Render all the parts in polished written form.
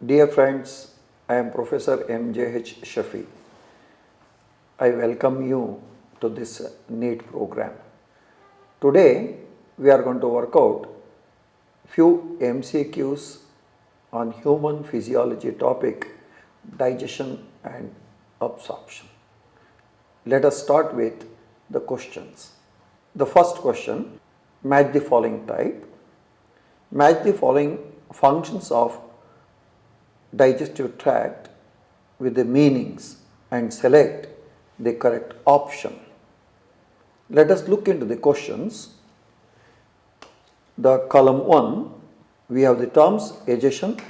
Dear friends, I am Professor M.J.H. Shafi. I welcome you to this NEET program. Today we are going to work out few MCQs on human physiology topic digestion and absorption. Let us start with the questions. The first question, match the following type. Match the following functions of digestive tract with the meanings and select the correct option. Let us look into the questions. The column 1, we have the terms digestion,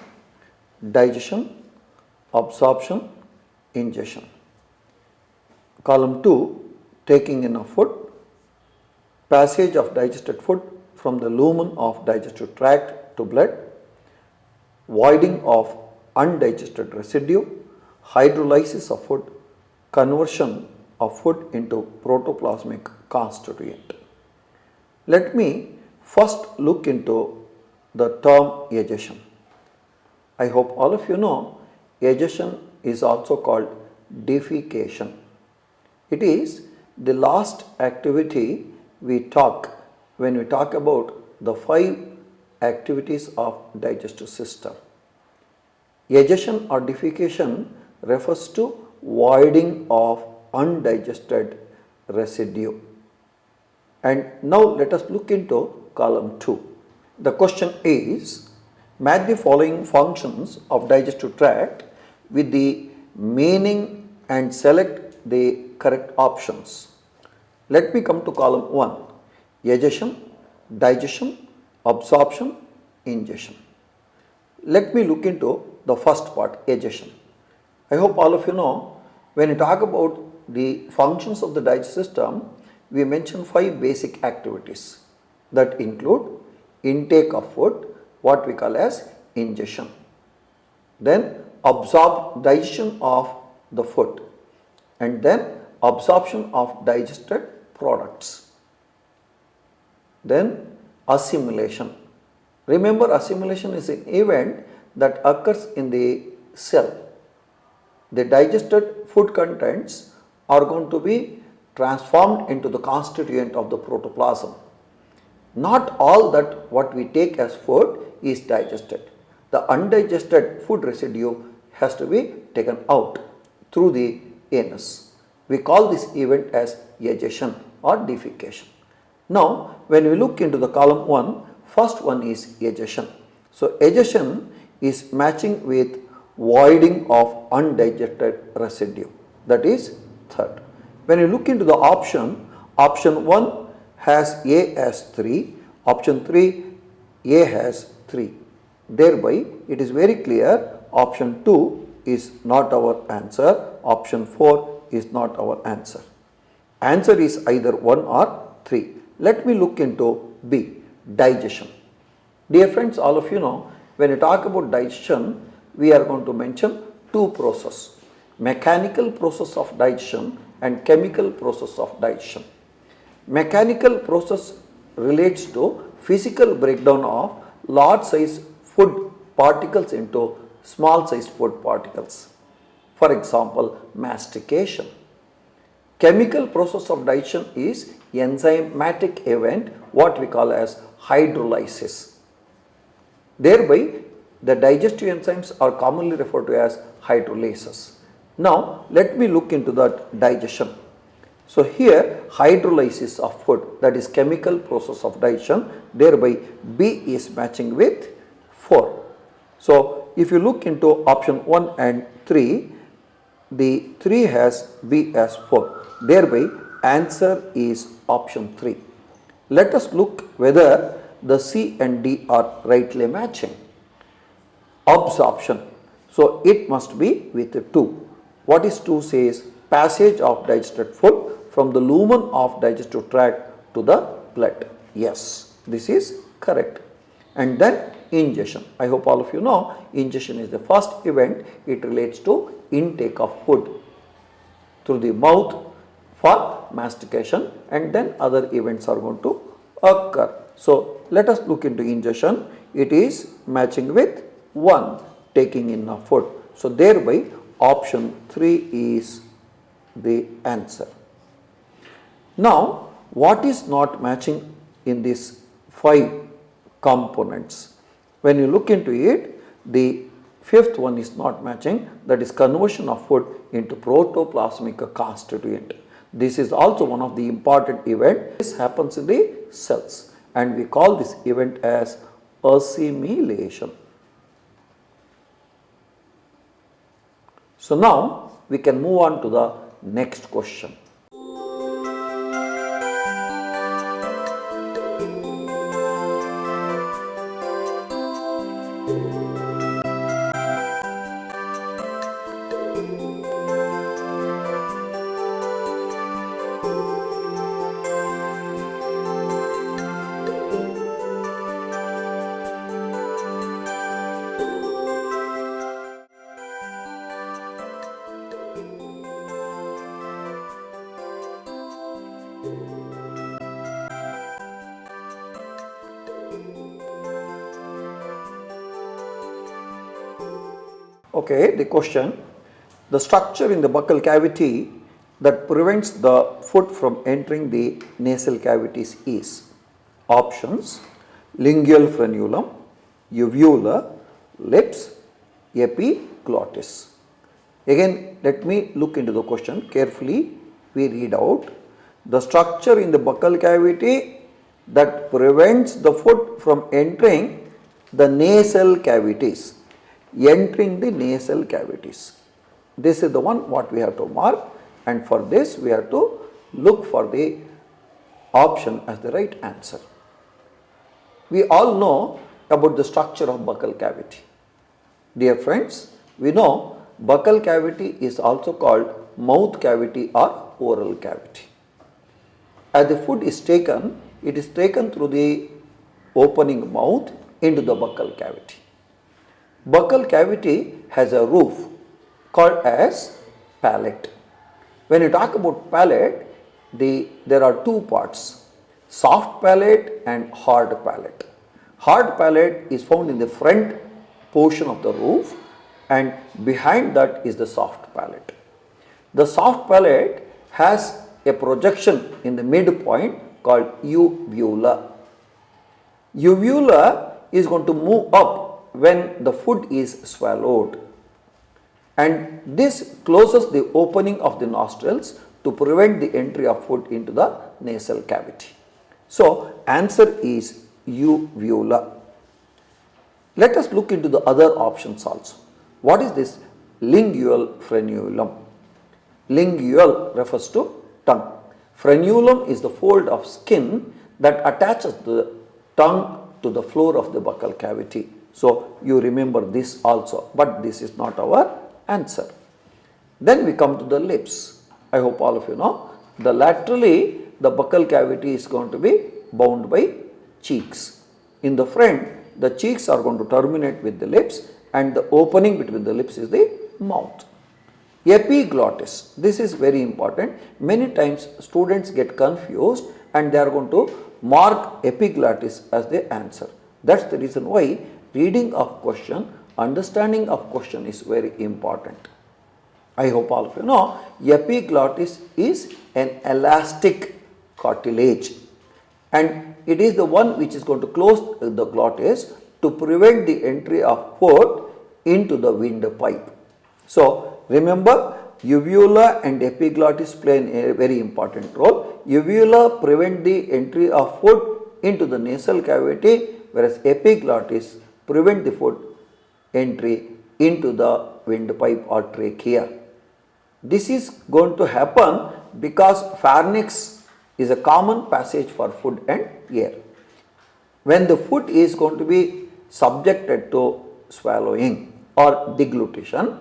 digestion, absorption, ingestion. Column 2, taking in of food, passage of digested food from the lumen of digestive tract to blood, voiding of undigested residue, hydrolysis of food, conversion of food into protoplasmic constituent. Let me first look into the term digestion. I hope all of you know digestion is also called defecation. It is the last activity we talk when we talk about the 5 activities of digestive system. Digestion or defecation refers to voiding of undigested residue. And now let us look into column 2. The question is, match the following functions of digestive tract with the meaning and select the correct options. Let me come to column 1, digestion, digestion, absorption, ingestion. Let me look into the first part, digestion. I hope all of you know when you talk about the functions of the digestive system, we mention 5 basic activities that include intake of food, what we call as ingestion, then digestion of the food, and then absorption of digested products, then assimilation. Remember, assimilation is an event that occurs in the cell. The digested food contents are going to be transformed into the constituent of the protoplasm. Not all that what we take as food is digested. The undigested food residue has to be taken out through the anus. We call this event as digestion or defecation. Now, when we look into the column 1, first one is digestion. So, digestion is matching with voiding of undigested residue, that is third. When you look into the option 1 has A as 3, option 3 A has 3. Thereby, it is very clear option 2 is not our answer, option 4 is not our answer. Answer is either 1 or 3. Let me look into B, digestion. Dear friends, all of you know, when you talk about digestion, we are going to mention 2 processes, mechanical process of digestion and chemical process of digestion. Mechanical process relates to physical breakdown of large size food particles into small size food particles. For example, mastication. Chemical process of digestion is enzymatic event, what we call as hydrolysis. Thereby, the digestive enzymes are commonly referred to as hydrolases. Now, let me look into that digestion. So, here hydrolysis of food, that is chemical process of digestion, thereby B is matching with 4. So, if you look into option 1 and 3, the 3 has B as 4, thereby answer is option 3. Let us look whether the C and D are rightly matching. Absorption. So, it must be with 2. What is 2 says? Passage of digested food from the lumen of digestive tract to the blood. Yes, this is correct. And then ingestion. I hope all of you know ingestion is the first event. It relates to intake of food through the mouth for mastication, and then other events are going to occur. So, let us look into ingestion. It is matching with 1, taking in of food. So thereby option 3 is the answer. Now what is not matching in these 5 components? When you look into it, the 5th one is not matching, that is conversion of food into protoplasmic constituent. This is also one of the important event. This happens in the cells and we call this event as assimilation. So now we can move on to the next question. Okay, the question, the structure in the buccal cavity that prevents the food from entering the nasal cavities is options: lingual frenulum, uvula, lips, epiglottis. Again, let me look into the question carefully. We read out the structure in the buccal cavity that prevents the food from entering the nasal cavities. Entering the nasal cavities. This is the one what we have to mark, and for this we have to look for the option as the right answer. We all know about the structure of buccal cavity. Dear friends, we know buccal cavity is also called mouth cavity or oral cavity. As the food is taken, it is taken through the opening mouth into the buccal cavity. Buccal cavity has a roof called as palate. When you talk about palate, there are 2 parts, soft palate and hard palate. Hard palate is found in the front portion of the roof and behind that is the soft palate. The soft palate has a projection in the midpoint called uvula. Uvula is going to move up when the food is swallowed, and this closes the opening of the nostrils to prevent the entry of food into the nasal cavity. So answer is uvula. Let us look into the other options also. What is this lingual frenulum? Lingual refers to tongue. Frenulum is the fold of skin that attaches the tongue to the floor of the buccal cavity. So you remember this also, but this is not our answer. Then we come to the lips. I hope all of you know, the laterally the buccal cavity is going to be bound by cheeks. In the front, the cheeks are going to terminate with the lips and the opening between the lips is the mouth. Epiglottis, this is very important. Many times students get confused and they are going to mark epiglottis as the answer. That's the reason why reading of question, understanding of question is very important. I hope all of you know, epiglottis is an elastic cartilage and it is the one which is going to close the glottis to prevent the entry of food into the windpipe. So remember, uvula and epiglottis play a very important role. Uvula prevent the entry of food into the nasal cavity, whereas epiglottis prevent the food entry into the windpipe or trachea. This is going to happen because pharynx is a common passage for food and air. When the food is going to be subjected to swallowing or deglutition,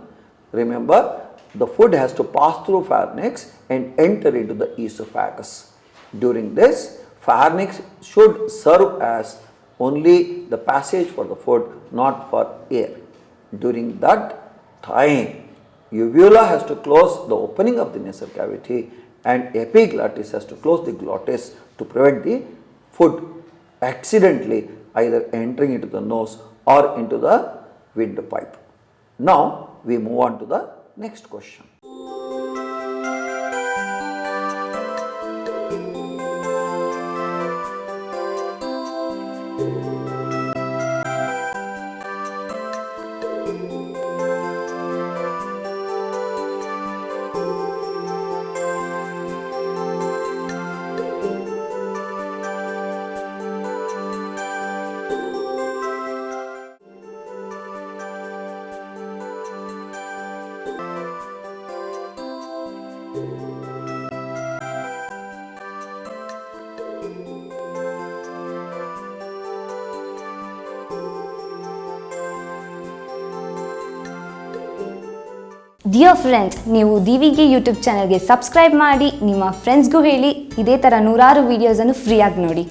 remember the food has to pass through pharynx and enter into the esophagus. During this, pharynx should serve as only the passage for the food, not for air. During that time, uvula has to close the opening of the nasal cavity and epiglottis has to close the glottis to prevent the food accidentally either entering into the nose or into the windpipe. Now we move on to the next question. Dear friends, ನೀವು ದಿವಿಗೆ YouTube ಚಾನಲ್ಗೆ subscribe ಮಾಡಿ, ನಿಮ್ಮ ಫ್ರೆಂಡ್ಸ್ಗೂ ಹೇಳಿ, ಇದೇ ಥರ ನೂರಾರು ವೀಡಿಯೋಸನ್ನು ಫ್ರೀಯಾಗಿ ನೋಡಿ.